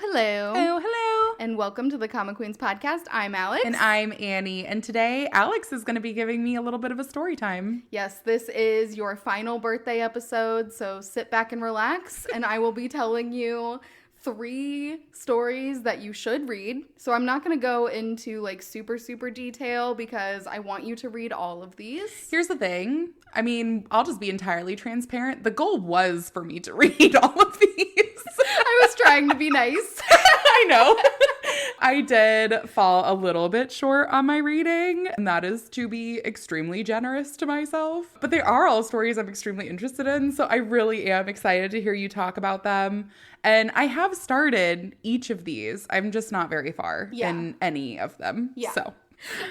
hello. Oh, hello. And welcome to the Comic Queens podcast. I'm Alex. And I'm Annie. And today, Alex is going to be giving me a little bit of a story time. Yes, this is your final birthday episode, so sit back and relax, and I will be telling you 3 stories that you should read. So I'm not going to go into like super detail because I want you to read all of these. Here's the thing. I mean, I'll just be entirely transparent. The goal was for me to read all of these. I was trying to be nice. I know. I did fall a little bit short on my reading, and that is to be extremely generous to myself. But they are all stories I'm extremely interested in, so I really am excited to hear you talk about them. And I have started each of these. I'm just not very far in any of them. Yeah. So.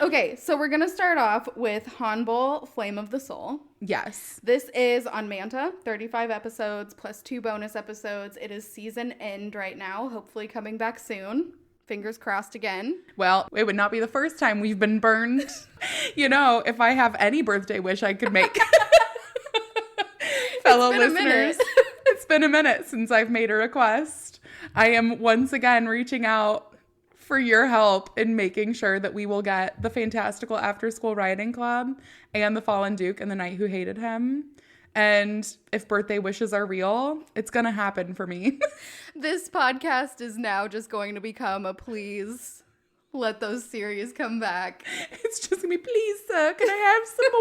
Okay, so we're going to start off with Hanbul, Flame of the Soul. Yes. This is on Manta, 35 episodes plus 2 bonus episodes. It is season end right now, hopefully coming back soon. Fingers crossed again. Well, it would not be the first time we've been burned. You know, if I have any birthday wish I could make. Fellow listeners, it's been a minute since I've made a request. I am once again reaching out for your help in making sure that we will get the fantastical after-school writing club and the Fallen Duke and the Knight Who Hated Him. And if birthday wishes are real, it's going to happen for me. This podcast is now just going to become a please let those series come back. It's just going to be, please, sir, can I have some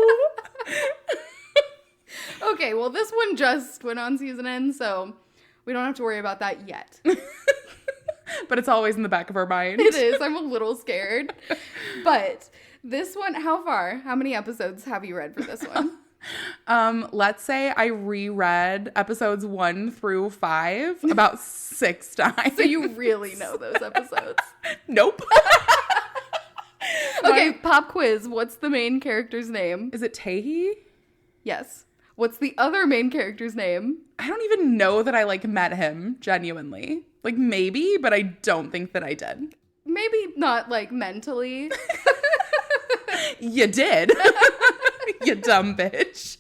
more? Okay, well, this one just went on season end, so we don't have to worry about that yet. But it's always in the back of our mind. It is. I'm a little scared. But this one, how many episodes have you read for this one? Let's say I reread episodes 1 through 5 about 6 times. So you really know those episodes? Nope. Okay, pop quiz. What's the main character's name? Is it Tahi? Yes. What's the other main character's name? I don't even know that I met him genuinely. Maybe, but I don't think that I did. Maybe not mentally. You did. You dumb bitch.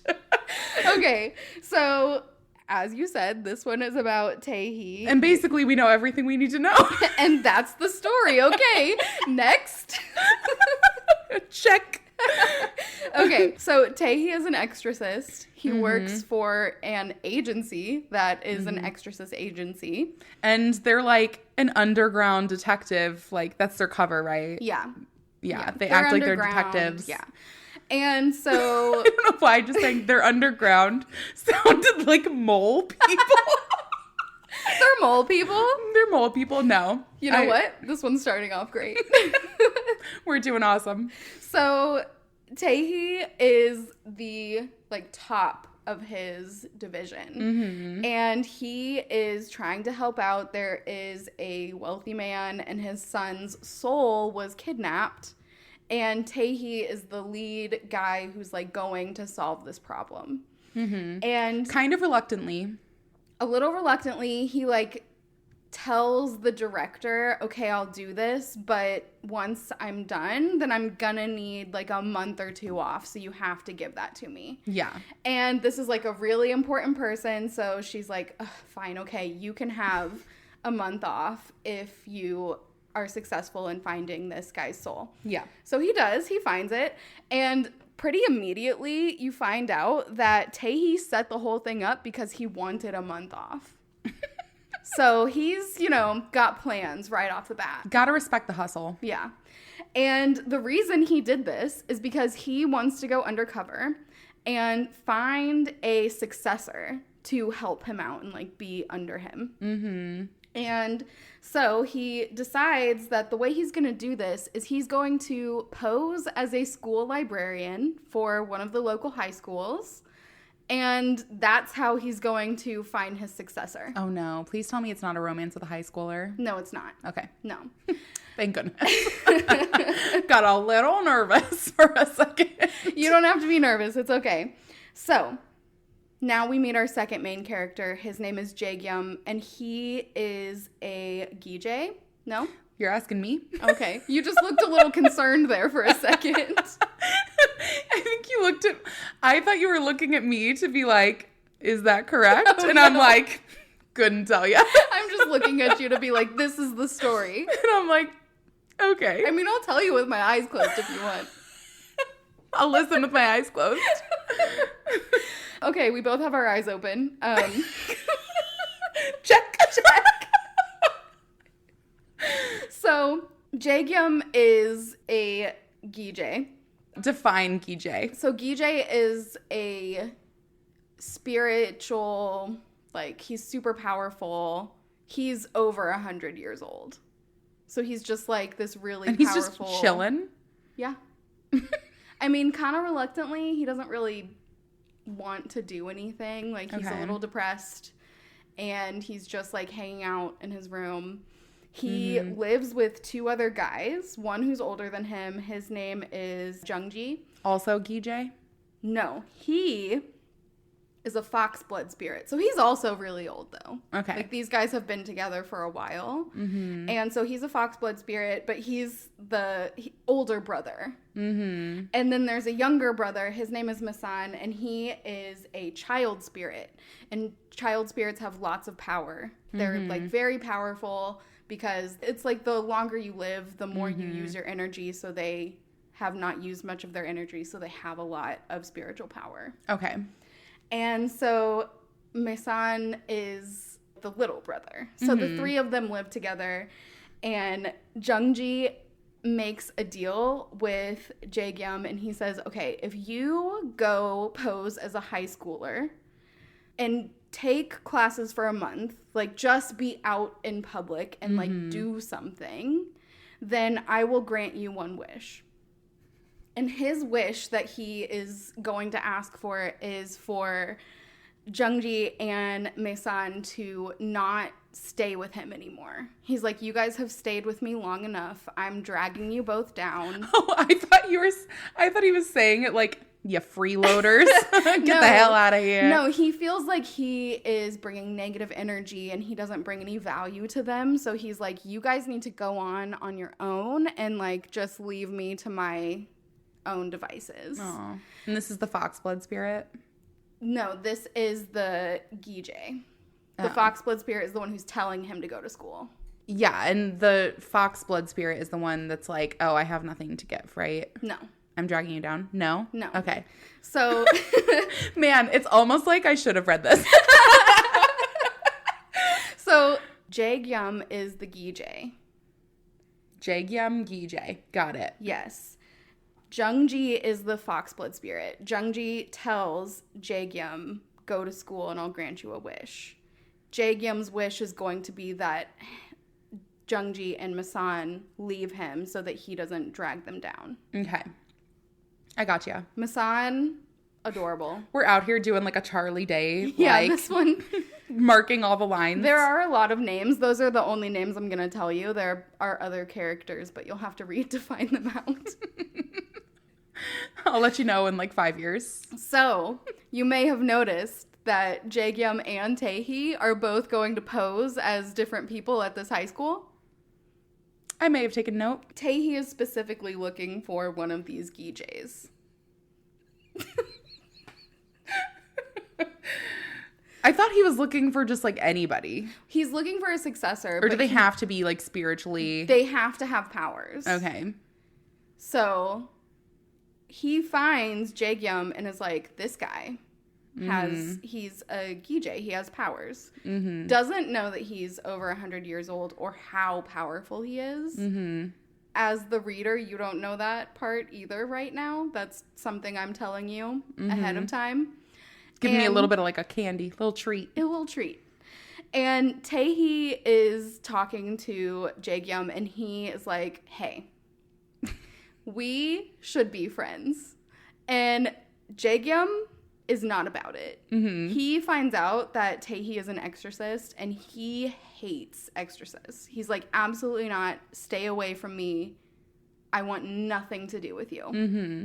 Okay, so as you said, this one is about Tahi. And basically we know everything we need to know. And that's the story. Okay, next. Check. Okay, so Tahi is an exorcist. He works for an agency that is an exorcist agency. And they're an underground detective. Like, that's their cover, right? Yeah. Yeah, they act like they're detectives. Yeah. And so... I don't know why just saying they're underground sounded like mole people. They're mole people? They're mole people, no. You know what? This one's starting off great. We're doing awesome. So, Tahi is the, top of his division. Mm-hmm. And he is trying to help out. There is a wealthy man, and his son's soul was kidnapped. And Tahi is the lead guy who's, going to solve this problem. Mm-hmm. And... kind of reluctantly. A little reluctantly, he, tells the director, okay, I'll do this, but once I'm done, then I'm gonna need a month or 2 off, so you have to give that to me. Yeah. And this is a really important person, so she's like, fine, okay, you can have a month off if you are successful in finding this guy's soul. Yeah. So he does, he finds it, and pretty immediately you find out that Tahi set the whole thing up because he wanted a month off. So he's, got plans right off the bat. Gotta respect the hustle. Yeah. And the reason he did this is because he wants to go undercover and find a successor to help him out and, be under him. Mm-hmm. And so he decides that the way he's going to do this is he's going to pose as a school librarian for one of the local high schools. And that's how he's going to find his successor. Oh, no. Please tell me it's not a romance with a high schooler. No, it's not. Okay. No. Thank goodness. Got a little nervous for a second. You don't have to be nervous. It's okay. So, now we meet our second main character. His name is Jaegyum, and he is a Gijay. No? You're asking me? Okay. You just looked a little concerned there for a second. I think you looked at... I thought you were looking at me to be like, is that correct? Oh, and I'm like, couldn't tell you. I'm just looking at you to be like, this is the story. And I'm like, okay. I mean, I'll tell you with my eyes closed if you want. I'll listen with my eyes closed. Okay, we both have our eyes open. Check. So, Jaegyum is a Gije. Define Gije. So, Gije is a spiritual, like, he's super powerful. He's over 100 years old. So, he's just, like, this really and he's powerful... just chilling? Yeah. I mean, kind of reluctantly. He doesn't really want to do anything. Like, he's a little depressed. And he's just, like, hanging out in his room. He lives with 2 other guys. One who's older than him. His name is Jungji. Also Gije? No. He is a fox blood spirit. So he's also really old, though. Okay. Like, these guys have been together for a while. And so he's a fox blood spirit, but he's the older brother. And then there's a younger brother. His name is Masan, and he is a child spirit. And child spirits have lots of power. They're, like, very powerful because it's like the longer you live, the more you use your energy. So they have not used much of their energy, so they have a lot of spiritual power. Okay. And so Masan is the little brother. So the 3 of them live together, and Jungji makes a deal with Jaegyum, and he says, okay, if you go pose as a high schooler and take classes for a month, like just be out in public and like do something, then I will grant you 1 wish. And his wish that he is going to ask for is for Jungji and Masan to not stay with him anymore. He's like, you guys have stayed with me long enough. I'm dragging you both down. Oh, I thought he was saying it like, you freeloaders. Get the hell out of here. No, he feels like he is bringing negative energy and he doesn't bring any value to them. So he's like, you guys need to go on your own and like just leave me to my own devices. Oh. And this is the fox blood spirit? No, this is the Gije. The fox blood spirit is the one who's telling him to go to school. Yeah, and the fox blood spirit is the one that's like, oh, I have nothing to give, right? No. I'm dragging you down? No? No. Okay. So. Man, it's almost like I should have read this. So, Jaegyum is the Gije. Jaegyum Gije. Got it. Yes. Jungji is the fox blood spirit. Jungji tells Jaegyum, go to school and I'll grant you a wish. Jaegyum's wish is going to be that Jungji and Masan leave him so that he doesn't drag them down. Okay. I got you. Masan, adorable. We're out here doing like a Charlie Day. Yeah, like, this one. marking all the lines. There are a lot of names. Those are the only names I'm going to tell you. There are other characters, but you'll have to read to find them out. I'll let you know in like 5 years. So, you may have noticed that Jaegyum and Taehi are both going to pose as different people at this high school. I may have taken note. Taehi is specifically looking for one of these Gijes. I thought he was looking for just like anybody. He's looking for a successor. Or do they have to be like spiritually? They have to have powers. Okay. So he finds Jaegyum and is like, this guy he's a Gije. He has powers. Mm-hmm. Doesn't know that he's over 100 years old or how powerful he is. Mm-hmm. As the reader, you don't know that part either right now. That's something I'm telling you ahead of time. Give me a little bit of like a candy, little treat. A little treat. And Taehi is talking to Jaegyum and he is like, hey, we should be friends. And Jaegyum is not about it. Mm-hmm. He finds out that Taehi is an exorcist and he hates exorcists. He's like, absolutely not. Stay away from me. I want nothing to do with you. Mm-hmm.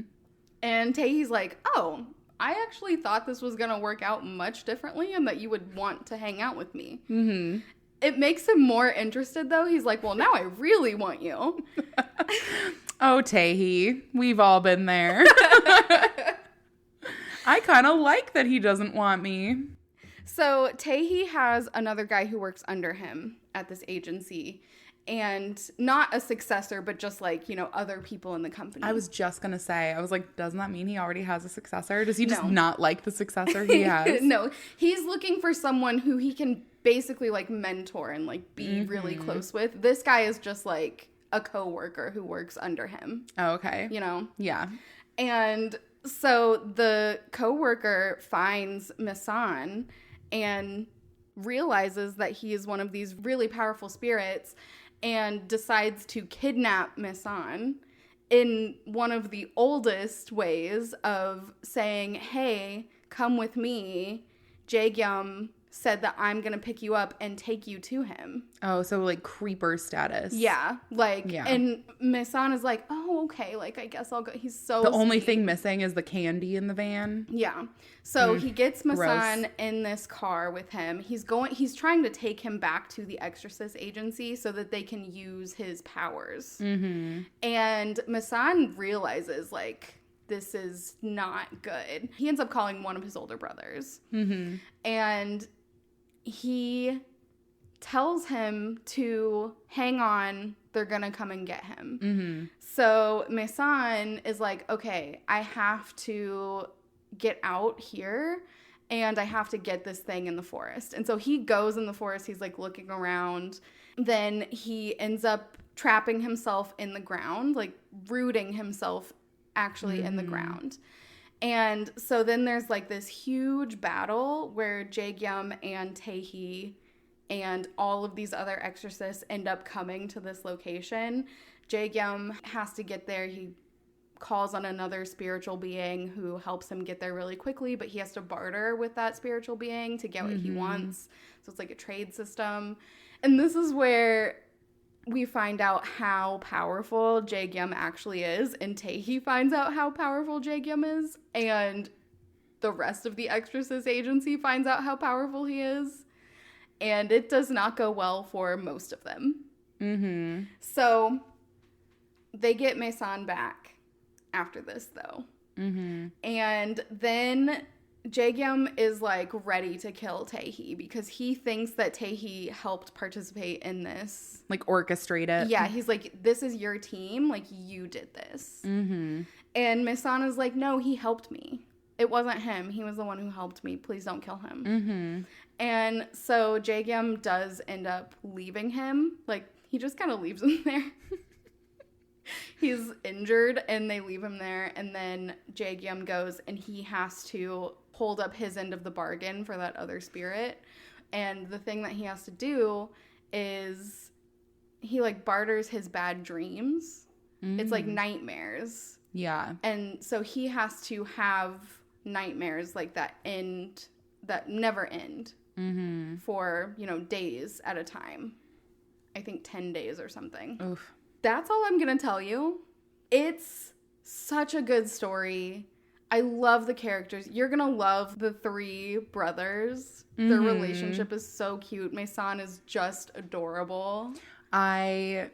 And Taehi's like, oh, I actually thought this was going to work out much differently and that you would want to hang out with me. Mm-hmm. It makes him more interested, though. He's like, well, now I really want you. Oh, Taehi, we've all been there. I kind of like that he doesn't want me. So Taehi has another guy who works under him. at this agency. And not a successor, but just like, you know, other people in the company. I was just going to say, I was like, doesn't that mean he already has a successor? Does he just No. not like the successor he has? No, he's looking for someone who he can basically like mentor and like be really close with. This guy is just like a coworker who works under him. Oh, okay. You know? Yeah. And so the coworker finds Misan and realizes that he is one of these really powerful spirits and decides to kidnap Misan in one of the oldest ways of saying, hey, come with me. Jaegyum said that I'm going to pick you up and take you to him. Oh, so like creeper status. Yeah. Like, and Misan is like, oh, okay. Like, I guess I'll go. He's so The only sweet. thing missing is the candy in the van. Yeah. So he gets Misan gross. in this car with him. He's trying to take him back to the Exorcist Agency so that they can use his powers. Mm-hmm. And Misan realizes, like, this is not good. He ends up calling one of his older brothers. Mm-hmm. And he tells him to hang on. They're going to come and get him. Mm-hmm. So Misan is like, okay, I have to get out here and I have to get this thing in the forest. And so he goes in the forest. He's like looking around. Then he ends up trapping himself in the ground, like rooting himself actually in the ground. And so then there's like this huge battle where Jaegyum and Taehi and all of these other exorcists end up coming to this location. Jaegyum has to get there. He calls on another spiritual being who helps him get there really quickly, but he has to barter with that spiritual being to get what he wants. So it's like a trade system. And this is where we find out how powerful Jaegyum actually is, and Taehi finds out how powerful Jaegyum is, and the rest of the Exorcist Agency finds out how powerful he is, and it does not go well for most of them. Mm-hmm. So they get Misan back after this, though. Mm-hmm. And then Jaegyum is, like, ready to kill Taehi because he thinks that Taehi helped participate in this. Like, orchestrate it. Yeah, he's like, this is your team. Like, you did this. Mm-hmm. And Misan is like, no, he helped me. It wasn't him. He was the one who helped me. Please don't kill him. Mm-hmm. And so Jaegyum does end up leaving him. Like, he just kind of leaves him there. He's injured, and they leave him there. And then Jaegyum goes, and he has to hold up his end of the bargain for that other spirit. And the thing that he has to do is he, like, barters his bad dreams. It's like nightmares. Yeah. And so he has to have nightmares like that never end for, you know, days at a time. I think 10 days or something. Oof. That's all I'm going to tell you. It's such a good story. I love the characters. You're going to love the three brothers. Their relationship is so cute. Misan is just adorable. I'm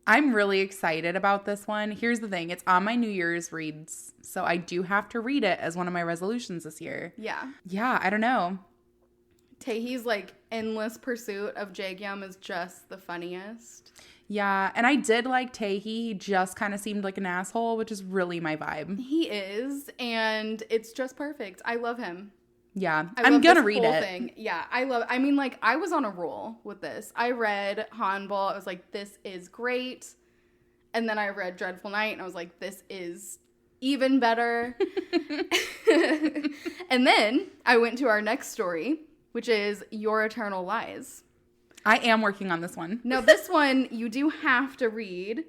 really excited about this one. Here's the thing. It's on my New Year's reads, so I do have to read it as one of my resolutions this year. Yeah. Yeah, I don't know. Taehi's, like, endless pursuit of Jaegyum is just the funniest. Yeah, and I did like Taehi. He just kind of seemed like an asshole, which is really my vibe. He is, and it's just perfect. I love him. Yeah, I'm gonna read it. Thing. Yeah, I was on a roll with this. I read Hanbal. I was like, this is great. And then I read Dreadful Night, and I was like, this is even better. And then I went to our next story, which is Your Eternal Lies. I am working on this one. Now, this one you do have to read.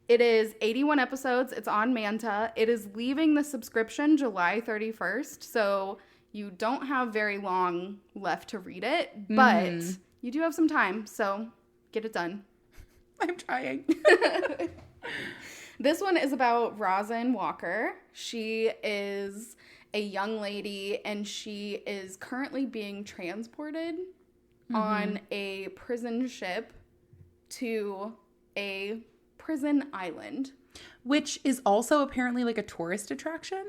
It is 81 episodes. It's on Manta. It is leaving the subscription July 31st, so you don't have very long left to read it, but you do have some time, so get it done. I'm trying. This one is about Rosin Walker. She is a young lady, and she is currently being transported on a prison ship to a prison island. which is also apparently like a tourist attraction.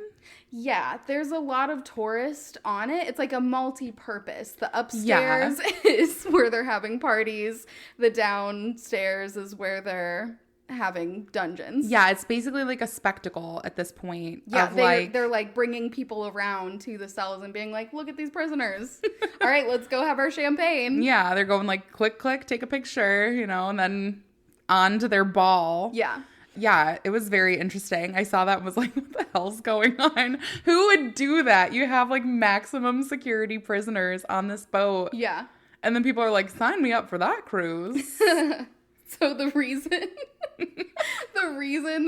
Yeah, there's a lot of tourists on it. It's like a multi-purpose. The upstairs is where they're having parties. The downstairs is where they're having dungeons. Yeah, it's basically like a spectacle at this point. Yeah, of they're like bringing people around to the cells and being like, look at these prisoners. All right, let's go have our champagne. Yeah, they're going like click, click, take a picture, you know, and then on to their ball. Yeah. Yeah, it was very interesting. I saw that and was like, what the hell's going on? Who would do that? You have like maximum security prisoners on this boat. Yeah. And then people are like, sign me up for that cruise. So the reason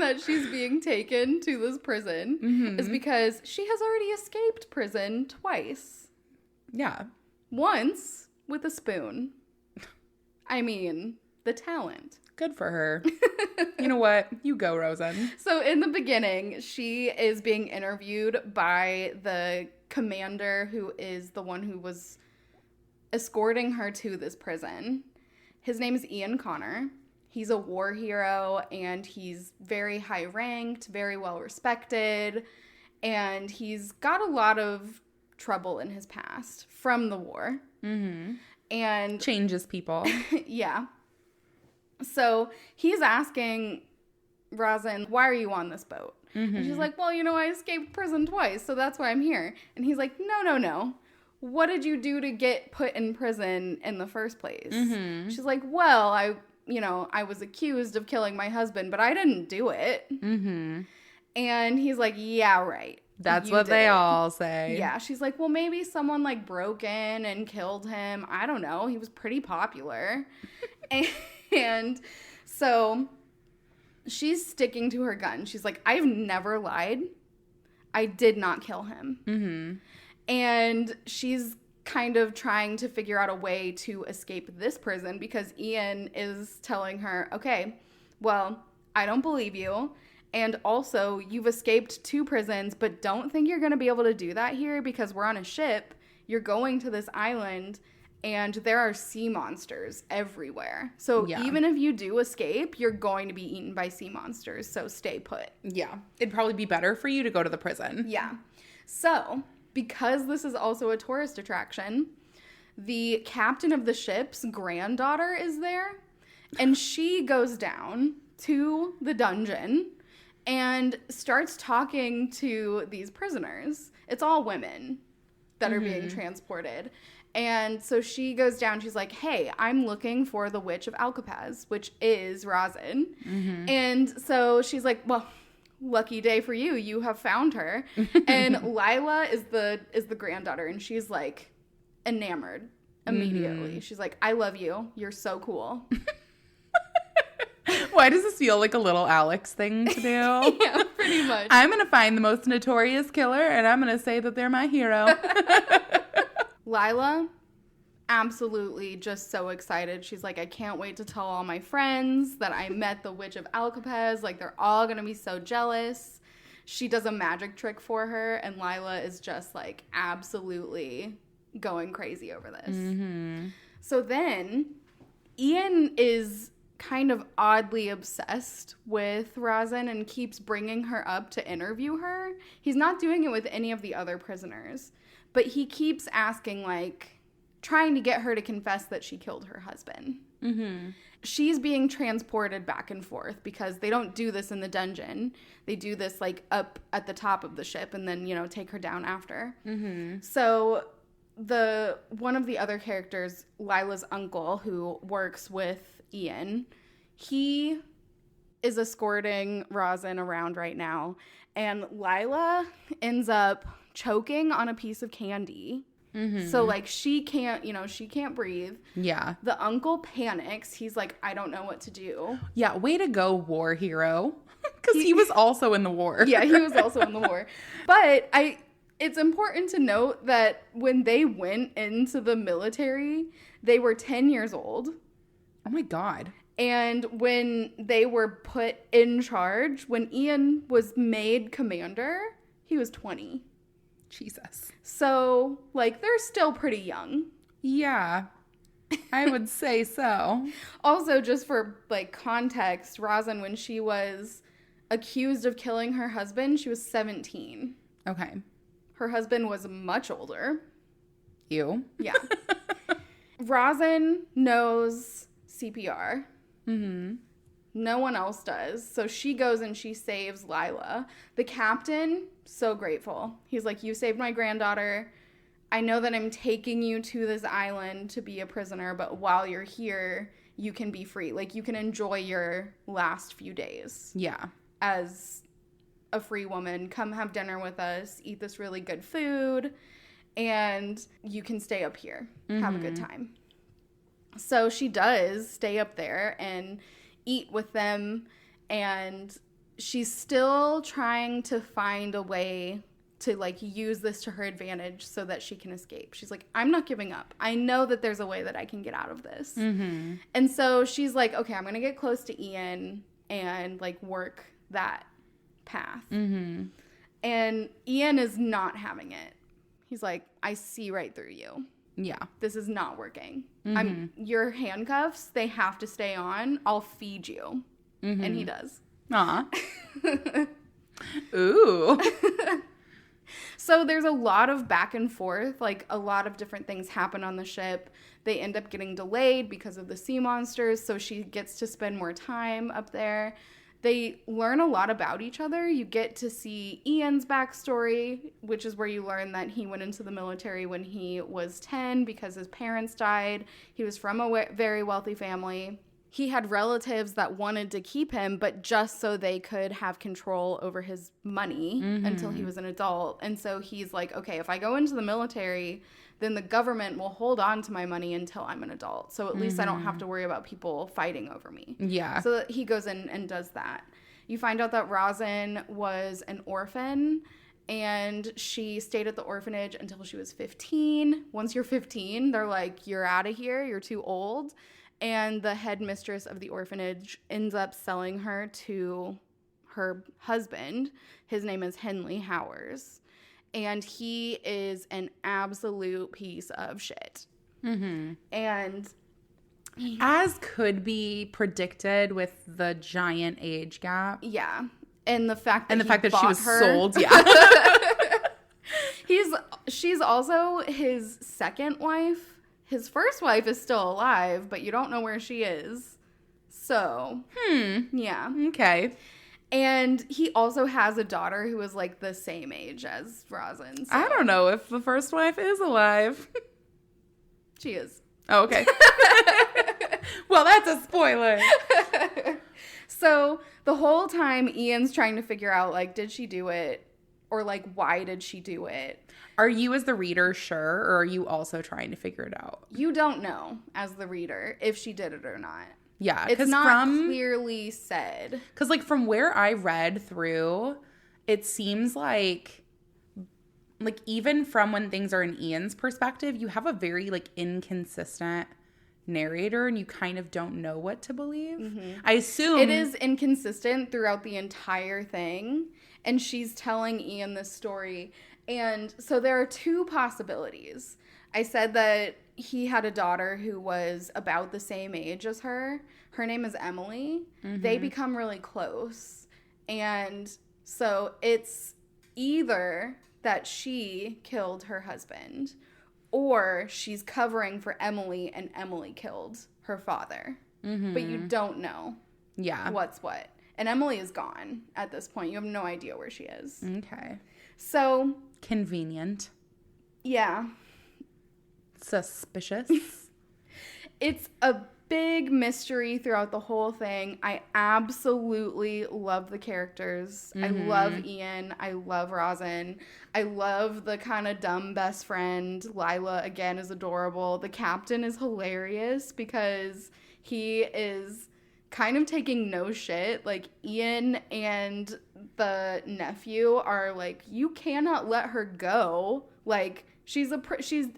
that she's being taken to this prison is because she has already escaped prison twice. Yeah. Once with a spoon. I mean, the talent. Good for her. You know what? You go, Rosen. So in the beginning, she is being interviewed by the commander who is the one who was escorting her to this prison. His name is Ian Connor. He's a war hero, and he's very high ranked, very well respected, and he's got a lot of trouble in his past from the war. Mm-hmm. And changes people. Yeah. So he's asking Rosin, why are you on this boat? Mm-hmm. And she's like, well, you know, I escaped prison twice, so that's why I'm here. And he's like, no. What did you do to get put in prison in the first place? Mm-hmm. She's like, well, I was accused of killing my husband, but I didn't do it. Mm-hmm. And he's like, yeah, right. That's what they all say. Yeah. She's like, well, maybe someone like broke in and killed him. I don't know. He was pretty popular. And so she's sticking to her gun. She's like, I've never lied. I did not kill him. Mm-hmm. And she's kind of trying to figure out a way to escape this prison because Ian is telling her, okay, well, I don't believe you. And also, you've escaped 2 prisons, but don't think you're going to be able to do that here because we're on a ship. You're going to this island, and there are sea monsters everywhere. So even if you do escape, you're going to be eaten by sea monsters. So stay put. Yeah. It'd probably be better for you to go to the prison. Yeah. So because this is also a tourist attraction, the captain of the ship's granddaughter is there, and she goes down to the dungeon and starts talking to these prisoners. It's all women that are being transported. And so she goes down, she's like, hey, I'm looking for the Witch of Alcapaz, which is Rosin. Mm-hmm. And so she's like, well, lucky day for you, you have found her. And Lila is the granddaughter, and she's like enamored immediately. Mm-hmm. She's like, I love you. You're so cool. Why does this feel like a little Alex thing to do? Yeah, pretty much. I'm going to find the most notorious killer, and I'm going to say that they're my hero. Lila, absolutely just so excited. She's like, I can't wait to tell all my friends that I met the Witch of Alcapaz. Like, they're all going to be so jealous. She does a magic trick for her, and Lila is just, like, absolutely going crazy over this. Mm-hmm. So then, Ian is kind of oddly obsessed with Rosin and keeps bringing her up to interview her. He's not doing it with any of the other prisoners, but he keeps asking, like, trying to get her to confess that she killed her husband. Mm-hmm. She's being transported back and forth because they don't do this in the dungeon. They do this, like, up at the top of the ship and then, take her down after. Mm-hmm. So one of the other characters, Lila's uncle, who works with Ian, he is escorting Rosin around right now, and Lila ends up choking on a piece of candy. Mm-hmm. So, like, she can't breathe. Yeah. The uncle panics. He's like, I don't know what to do. Yeah, way to go, war hero. Because he was also in the war. Yeah, he was also in the war. But it's important to note that when they went into the military, they were 10 years old. Oh, my God. And when they were put in charge, when Ian was made commander, he was 20. Jesus. So, like, they're still pretty young. Yeah, I would say so. Also, just for, like, context, Rosin, when she was accused of killing her husband. She was 17. Okay. Her husband was much older. You? Yeah. Rosin knows CPR. Mm-hmm. No one else does. So she goes and she saves Lila. The captain, so grateful. He's like, you saved my granddaughter. I know that I'm taking you to this island to be a prisoner, but while you're here, you can be free. Like, you can enjoy your last few days. Yeah. As a free woman. Come have dinner with us. Eat this really good food. And you can stay up here. Mm-hmm. Have a good time. So she does stay up there and eat with them. And she's still trying to find a way to, like, use this to her advantage so that she can escape. She's like, I'm not giving up. I know that there's a way that I can get out of this. Mm-hmm. And so she's like, okay, I'm going to get close to Ian and, like, work that path. Mm-hmm. And Ian is not having it. He's like, I see right through you. Yeah. This is not working. Mm-hmm. Your handcuffs, they have to stay on. I'll feed you. Mm-hmm. And he does. Aw. Ooh. So there's a lot of back and forth. Like, a lot of different things happen on the ship. They end up getting delayed because of the sea monsters, so she gets to spend more time up there. They learn a lot about each other. You get to see Ian's backstory, which is where you learn that he went into the military when he was 10 because his parents died. He was from a very wealthy family. He had relatives that wanted to keep him, but just so they could have control over his money until he was an adult. And so he's like, okay, if I go into the military, then the government will hold on to my money until I'm an adult. So at least I don't have to worry about people fighting over me. Yeah. So that he goes in and does that. You find out that Rosin was an orphan, and she stayed at the orphanage until she was 15. Once you're 15, they're like, you're out of here. You're too old. And the headmistress of the orphanage ends up selling her to her husband. His name is Henley Howers. And he is an absolute piece of shit. Mm-hmm. And as could be predicted with the giant age gap. Yeah. And the fact that she was sold. Yeah. She's also his second wife. His first wife is still alive, but you don't know where she is. So, yeah. Okay. And he also has a daughter who is, like, the same age as Rosin. So. I don't know if the first wife is alive. She is. Oh, okay. Well, that's a spoiler. So, the whole time, Ian's trying to figure out, like, did she do it? Or, like, why did she do it? Are you, as the reader, sure? Or are you also trying to figure it out? You don't know, as the reader, if she did it or not. Yeah. It's not clearly said. Because, like, from where I read through, it seems like, even from when things are in Ian's perspective, you have a very, like, inconsistent narrator, and you kind of don't know what to believe. Mm-hmm. I assume it is inconsistent throughout the entire thing, and she's telling Ian this story. And so there are two possibilities. I said that he had a daughter who was about the same age as her. Her name is Emily. Mm-hmm. They become really close. And so it's either that she killed her husband, or she's covering for Emily and Emily killed her father. Mm-hmm. But you don't know what's what. And Emily is gone at this point. You have no idea where she is. Okay. So. Convenient. Yeah. Suspicious. It's a big mystery throughout the whole thing. I absolutely love the characters. Mm-hmm. I love Ian. I love Rosin. I love the kind of dumb best friend. Lila, again, is adorable. The captain is hilarious because he is kind of taking no shit. Like, Ian and the nephew are like, you cannot let her go. Like, she's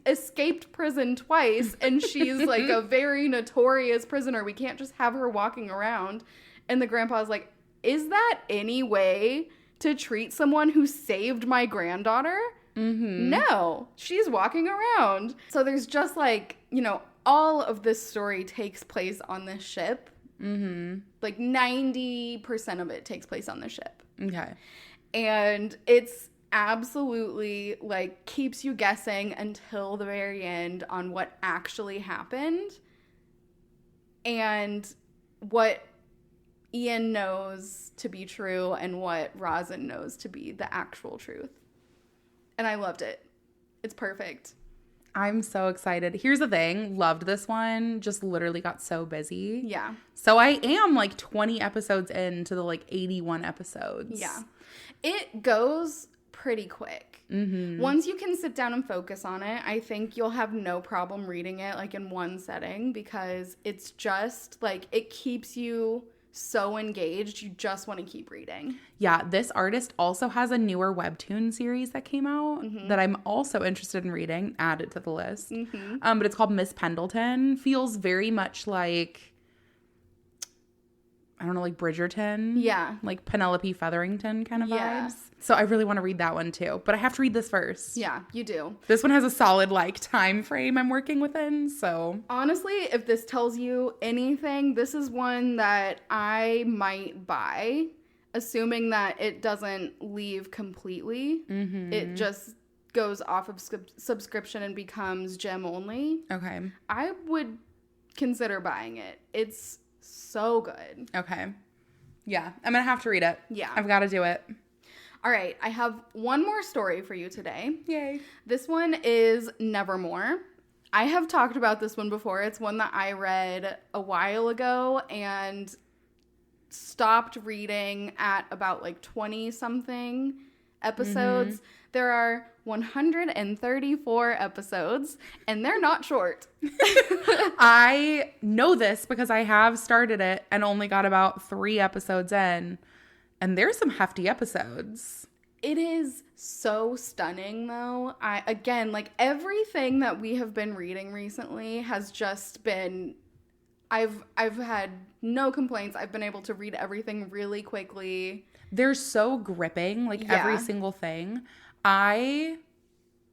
escaped prison twice, and she's like a very notorious prisoner. We can't just have her walking around. And the grandpa's like, is that any way to treat someone who saved my granddaughter? Mm-hmm. No, she's walking around. So there's just, like, all of this story takes place on this ship. Mm-hmm. Like 90% of it takes place on the ship. Okay. And it's absolutely like keeps you guessing until the very end on what actually happened and what Ian knows to be true and what Rosin knows to be the actual truth. And I loved it. It's perfect. I'm so excited. Here's the thing. Loved this one. Just literally got so busy. Yeah. So I am like 20 episodes into the like 81 episodes. Yeah. It goes pretty quick. Mm-hmm. Once you can sit down and focus on it, I think you'll have no problem reading it like in one setting because it's just like it keeps you so engaged. You just want to keep reading. Yeah, this artist also has a newer webtoon series that came out that I'm also interested in reading. Add it to the list. But it's called Miss Pendleton. Feels very much like, I don't know, like Bridgerton. Yeah. Like Penelope Featherington kind of Yeah. vibes. So I really want to read that one too. But I have to read this first. Yeah, you do. This one has a solid like time frame I'm working within. So Honestly, if this tells you anything, this is one that I might buy, assuming that it doesn't leave completely. It just goes off of subscription and becomes gem only. okay. I would consider buying it. It's so good. Okay. Yeah, I'm going to have to read it. Yeah. I've got to do it. All right, I have one more story for you today. Yay. This one is Nevermore. I have talked about this one before. It's one that I read a while ago and stopped reading at about like 20 something episodes. There are 134 episodes and they're not short. I know this because I have started it and only got about 3 episodes in. And there's some hefty episodes. It is so stunning, though. Again, like everything that we have been reading recently has just been. I've had no complaints. I've been able to read everything really quickly. They're so gripping, like every single thing. I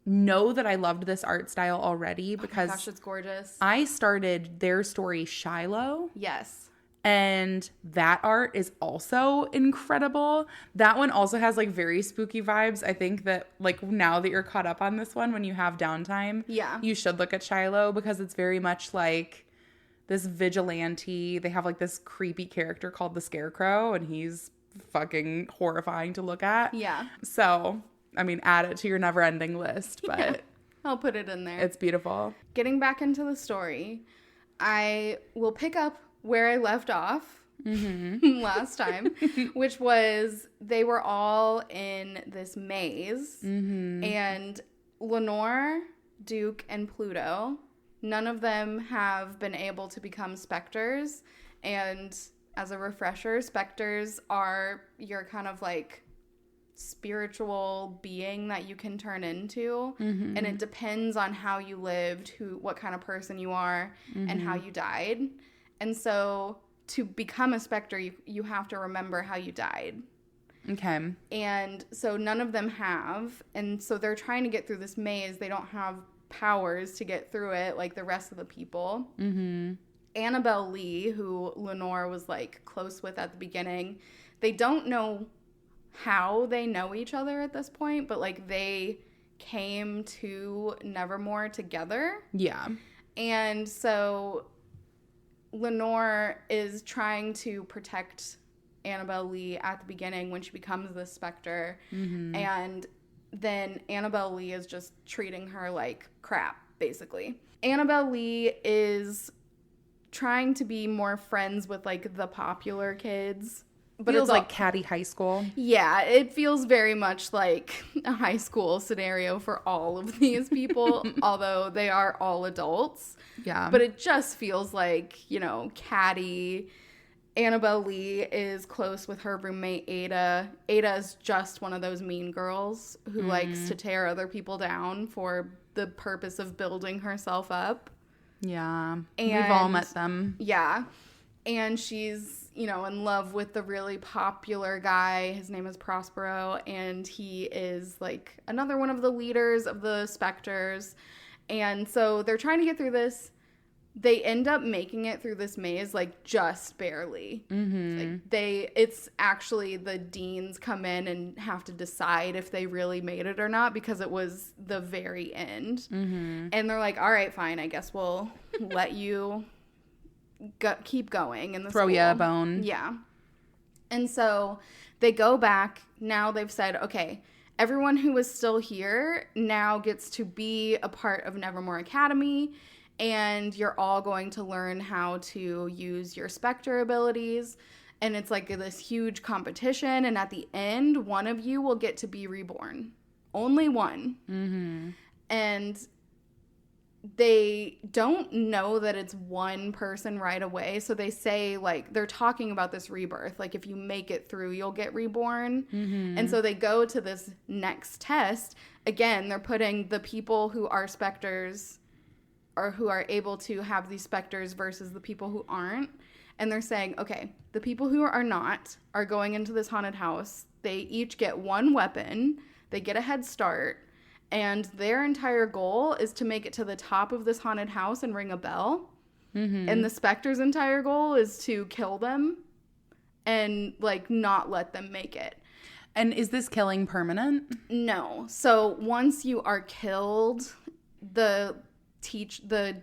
know that I loved this art style already because Oh my gosh, it's gorgeous. I started their story Shiloh. Yes. And that art is also incredible. That one also has like very spooky vibes. I think that like now that you're caught up on this one, when you have downtime, Yeah. you should look at Shiloh because it's very much like this vigilante. They have like this creepy character called the Scarecrow and he's fucking horrifying to look at. Yeah. So, I mean, add it to your never ending list, but Yeah. I'll put it in there. it's beautiful. Getting back into the story, I will pick up where I left off last time, which was they were all in this maze, and Lenore, Duke, and Pluto, none of them have been able to become specters, and as a refresher, specters are your kind of like spiritual being that you can turn into, and it depends on how you lived, what kind of person you are, and how you died. And so to become a specter, you have to remember how you died. Okay. And so none of them have. And so they're trying to get through this maze. They don't have powers to get through it like the rest of the people. Annabelle Lee, who Lenore was like close with at the beginning, they don't know how they know each other at this point, but like they came to Nevermore together. Yeah. And so Lenore is trying to protect Annabelle Lee at the beginning when she becomes the specter. And then Annabelle Lee is just treating her like crap, basically. Annabelle Lee is trying to be more friends with like the popular kids. But Feels it's like catty high school. Yeah, it feels very much like a high school scenario for all of these people, although they are all adults. Yeah. But it just feels like, you know, catty. Annabelle Lee is close with her roommate Ada. Ada is just one of those mean girls who likes to tear other people down for the purpose of building herself up. Yeah. And we've all met them. Yeah. And she's, you know, in love with the really popular guy. His name is Prospero, and he is like another one of the leaders of the Spectres. And so they're trying to get through this, they end up making it through this maze, like, just barely. Like, it's actually the deans come in and have to decide if they really made it or not, because it was the very end. And they're like, all right, fine, I guess we'll let you keep going in the Throw school. you a bone. Yeah. And so they go back. Now they've said, okay, everyone who is still here now gets to be a part of Nevermore Academy, and you're all going to learn how to use your Spectre abilities. And it's like this huge competition. And at the end, one of you will get to be reborn. Only one. And they don't know that it's one person right away. So they say, like, they're talking about this rebirth. Like, if you make it through, you'll get reborn. And so they go to this next test. Again, they're putting the people who are specters, or who are able to have these specters, versus the people who aren't. And they're saying, okay, the people who are not are going into this haunted house. They each get one weapon. They get a head start. And their entire goal is to make it to the top of this haunted house and ring a bell. And the specter's entire goal is to kill them and, like, not let them make it. And is this killing permanent? No. So once you are killed, the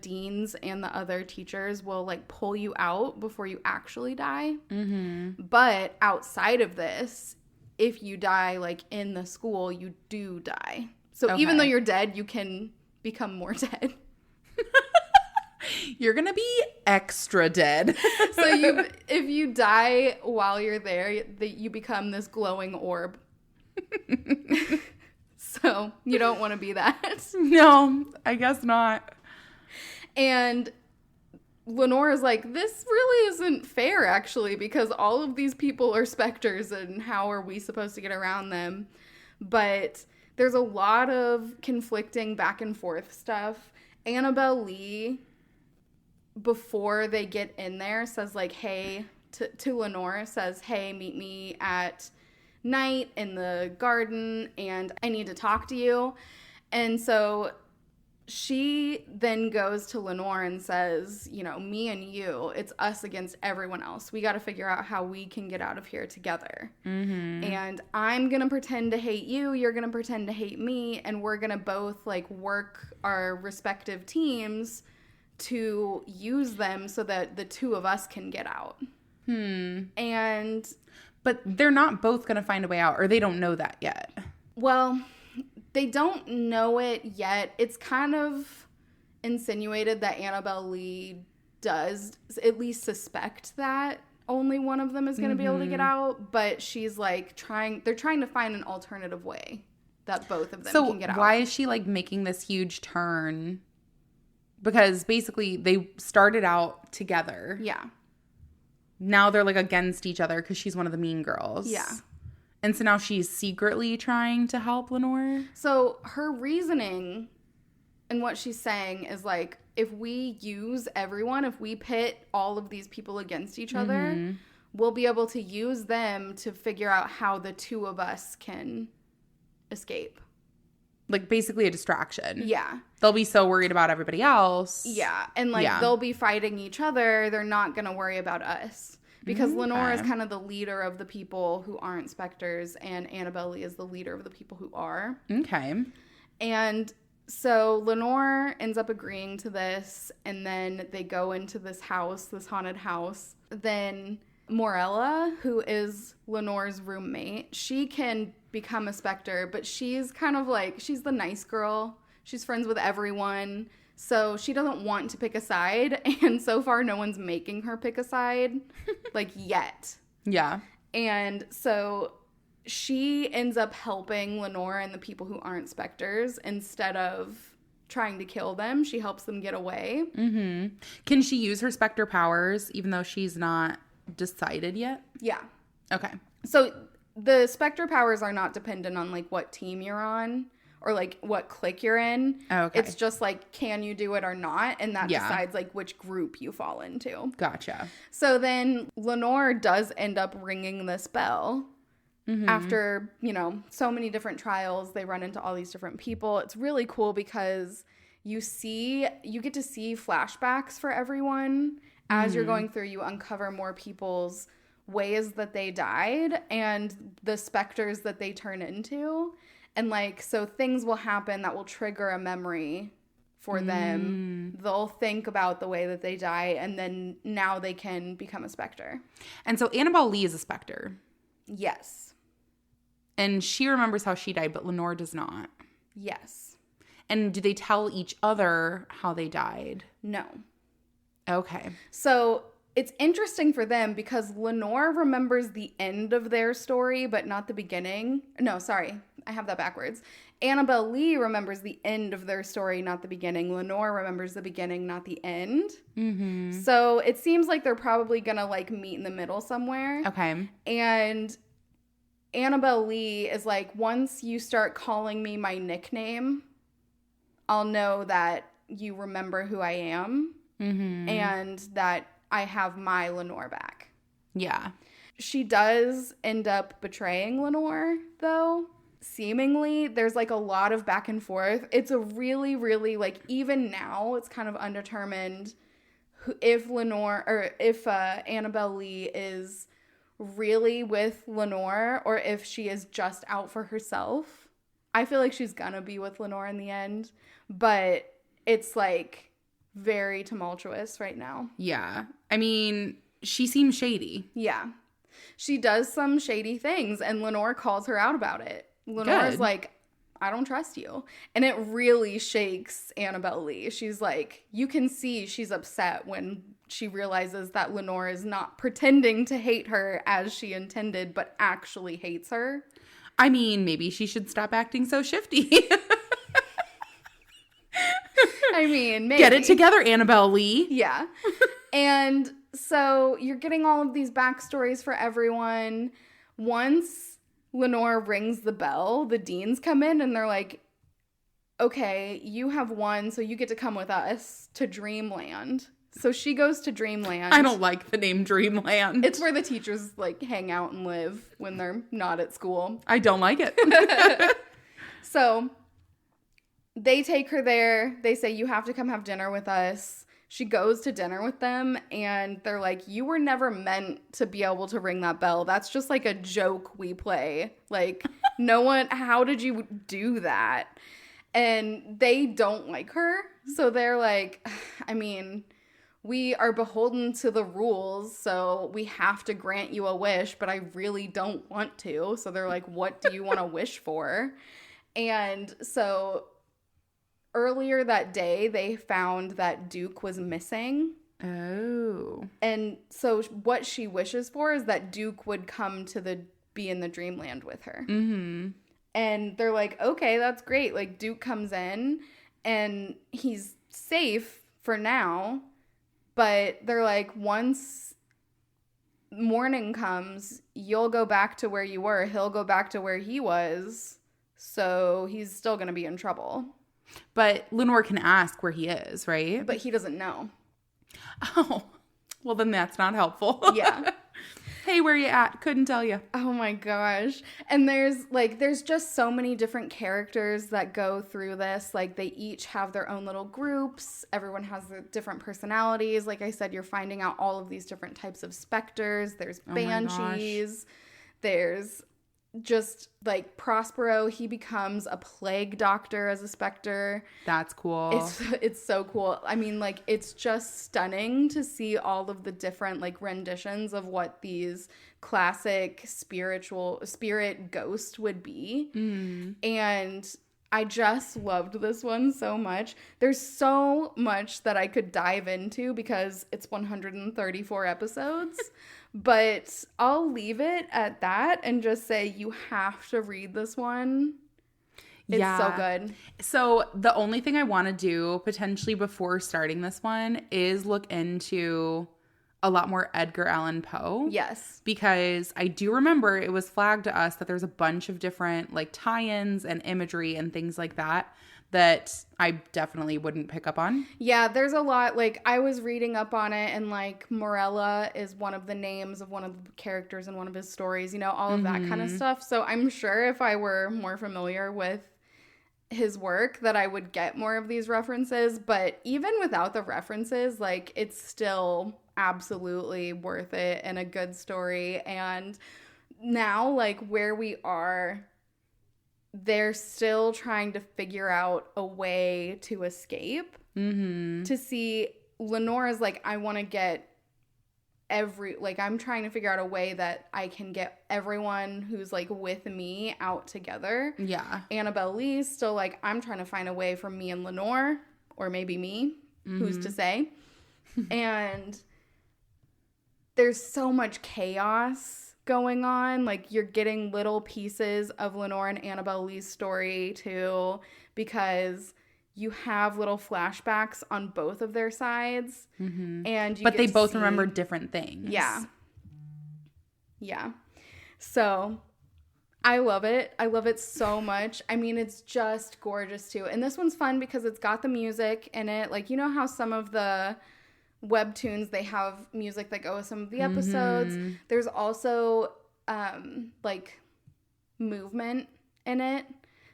deans and the other teachers will, like, pull you out before you actually die. But outside of this, if you die, like, in the school, you do die. So even though you're dead, you can become more dead. You're gonna be extra dead. So if you die while you're there, you become this glowing orb. So you don't want to be that. No, I guess not. And Lenore's like, this really isn't fair, actually, because all of these people are specters, and how are we supposed to get around them? But there's a lot of conflicting back and forth stuff. Annabelle Lee, before they get in there, says, like, hey, to Lenore, says, hey, meet me at night in the garden, and I need to talk to you. And so she then goes to Lenore and says, you know, me and you, it's us against everyone else. We got to figure out how we can get out of here together. And I'm going to pretend to hate you. You're going to pretend to hate me. And we're going to both, like, work our respective teams to use them so that the two of us can get out. But they're not both going to find a way out, or they don't know that yet. Well, they don't know it yet. It's kind of insinuated that Annabelle Lee does at least suspect that only one of them is going to be able to get out. But she's, like, they're trying to find an alternative way that both of them can get out. So why is she, like, making this huge turn? Because basically they started out together. Yeah. Now they're, like, against each other because she's one of the mean girls. Yeah. And so now she's secretly trying to help Lenore. So her reasoning and what she's saying is, like, if we use everyone, if we pit all of these people against each other, we'll be able to use them to figure out how the two of us can escape. Like, basically a distraction. Yeah. They'll be so worried about everybody else. Yeah. And, like, they'll be fighting each other. They're not going to worry about us. Because Lenore is kind of the leader of the people who aren't specters, and Annabelle Lee is the leader of the people who are. Okay. And so Lenore ends up agreeing to this, and then they go into this house, this haunted house. Then Morella, who is Lenore's roommate, she can become a specter, but she's kind of like, she's the nice girl. She's friends with everyone. So she doesn't want to pick a side, and so far no one's making her pick a side, like, yet. Yeah. And so she ends up helping Lenore and the people who aren't specters. Instead of trying to kill them, she helps them get away. Can she use her specter powers even though she's not decided yet? Yeah. Okay. So the specter powers are not dependent on, like, what team you're on or, like, what clique you're in. Oh, okay. It's just, like, can you do it or not? And that decides, like, which group you fall into. Gotcha. So then Lenore does end up ringing this bell. After, you know, so many different trials. They run into all these different people. It's really cool because you get to see flashbacks for everyone. As you're going through, you uncover more people's ways that they died and the specters that they turn into. And like, so things will happen that will trigger a memory for them. They'll think about the way that they die, and then now they can become a specter. And so Annabelle Lee is a specter. Yes. And she remembers how she died, but Lenore does not. Yes. And do they tell each other how they died? No. Okay. So it's interesting for them because Lenore remembers the end of their story, but not the beginning. No, sorry. I have that backwards. Annabelle Lee remembers the end of their story, not the beginning. Lenore remembers the beginning, not the end. Mm-hmm. So it seems like they're probably going to like meet in the middle somewhere. Okay. And Annabelle Lee is like, once you start calling me my nickname, I'll know that you remember who I am. Mm-hmm. And that I have my Lenore back. Yeah. She does end up betraying Lenore, though. Seemingly, there's like a lot of back and forth. It's a really, really, like, even now, it's kind of undetermined if Annabelle Lee is really with Lenore or if she is just out for herself. I feel like she's gonna be with Lenore in the end, but it's like very tumultuous right now. Yeah. I mean, she seems shady. Yeah. She does some shady things, and Lenore calls her out about it. Lenore's like, I don't trust you. And it really shakes Annabelle Lee. She's like, you can see she's upset when she realizes that Lenore is not pretending to hate her as she intended, but actually hates her. I mean, maybe she should stop acting so shifty. I mean, maybe. Get it together, Annabelle Lee. Yeah. And so you're getting all of these backstories for everyone. Once Lenore rings the bell, the deans come in and they're like, okay, you have won, so you get to come with us to Dreamland. So she goes to Dreamland. I don't like the name Dreamland. It's where the teachers like hang out and live when they're not at school. I don't like it. So they take her there. They say, you have to come have dinner with us. She goes to dinner with them, and they're like, you were never meant to be able to ring that bell. That's just like a joke we play. Like, no one, how did you do that? And they don't like her. So they're like, I mean, we are beholden to the rules, so we have to grant you a wish, but I really don't want to. So they're like, what do you want to wish for? And so earlier that day, they found that Duke was missing. Oh. And so what she wishes for is that Duke would come to be in the Dreamland with her. Mm-hmm. And they're like, okay, that's great. Like, Duke comes in, and he's safe for now. But they're like, once morning comes, you'll go back to where you were. He'll go back to where he was. So he's still going to be in trouble. But Lenore can ask where he is, right? But he doesn't know. Oh, well, then that's not helpful. Yeah. Hey, where you at? Couldn't tell you. Oh my gosh. And there's just so many different characters that go through this. Like, they each have their own little groups. Everyone has their different personalities. Like I said, you're finding out all of these different types of specters. There's banshees. There's just like Prospero, he becomes a plague doctor as a specter. That's cool. It's so cool. I mean, like, it's just stunning to see all of the different like renditions of what these classic spirit ghost would be. And I just loved this one so much. There's so much that I could dive into because it's 134 episodes. But I'll leave it at that and just say you have to read this one. It's so good. So the only thing I want to do potentially before starting this one is look into a lot more Edgar Allan Poe. Yes. Because I do remember it was flagged to us that there's a bunch of different like tie-ins and imagery and things like that I definitely wouldn't pick up on. Yeah, there's a lot. Like, I was reading up on it, and like Morella is one of the names of one of the characters in one of his stories, you know, all of that kind of stuff. So I'm sure if I were more familiar with his work that I would get more of these references, but even without the references, like, it's still absolutely worth it and a good story. And now, like, where we are, they're still trying to figure out a way to escape. To see, Lenore's like, I want to get I'm trying to figure out a way that I can get everyone who's, like, with me out together. Yeah. Annabelle Lee's still like, I'm trying to find a way for me and Lenore, or maybe me, who's to say. And there's so much chaos going on. Like, you're getting little pieces of Lenore and Annabelle Lee's story, too, because you have little flashbacks on both of their sides. But they both remember different things. Yeah. So I love it. I love it so much. I mean, it's just gorgeous too. And this one's fun because it's got the music in it. Like, you know how some of the webtoons, they have music that go with some of the episodes. There's also like movement in it.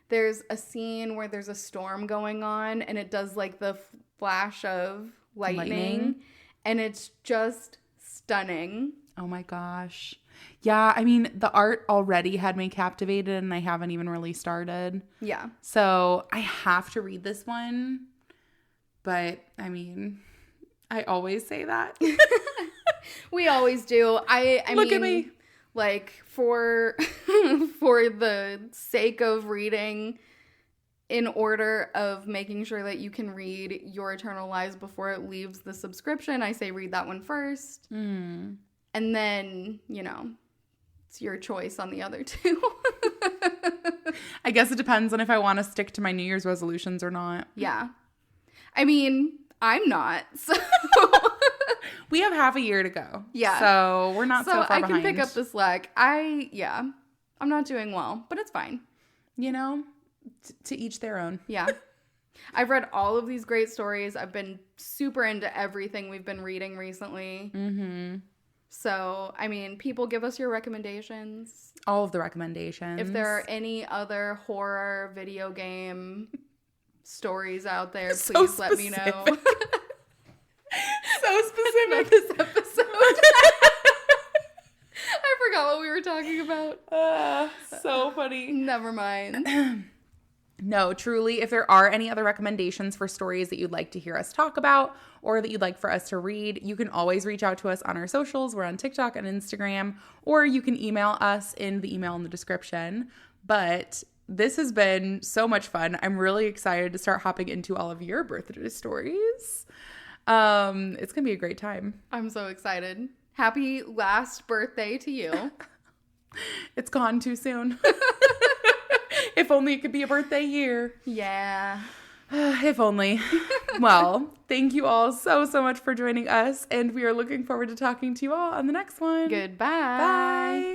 There's a scene where there's a storm going on and it does, like, the flash of lightning. And it's just stunning. Oh my gosh. Yeah, I mean, the art already had me captivated and I haven't even really started. Yeah. So I have to read this one. But, I mean, I always say that. We always do. I Look mean, at me. Like, for the sake of reading in order of making sure that you can read Your Eternal Lives before it leaves the subscription, I say read that one first. And then, you know, it's your choice on the other two. I guess it depends on if I want to stick to my New Year's resolutions or not. Yeah. I mean, I'm not, so... We have half a year to go. Yeah. So we're not so far behind. So I can pick up the slack. I'm not doing well, but it's fine. You know, to each their own. Yeah. I've read all of these great stories. I've been super into everything we've been reading recently. So, I mean, people, give us your recommendations. All of the recommendations. If there are any other horror video game stories out there, please let me know. So specific. This episode. I forgot what we were talking about. So funny. Never mind. No, truly, if there are any other recommendations for stories that you'd like to hear us talk about or that you'd like for us to read, you can always reach out to us on our socials. We're on TikTok and Instagram, or you can email us in the email in the description. But this has been so much fun. I'm really excited to start hopping into all of your birthday stories. It's gonna be a great time. I'm so excited. Happy last birthday to you. It's gone too soon. If only it could be a birthday year. Yeah. If only. Well, thank you all so much for joining us, and we are looking forward to talking to you all on the next one. Goodbye. Bye.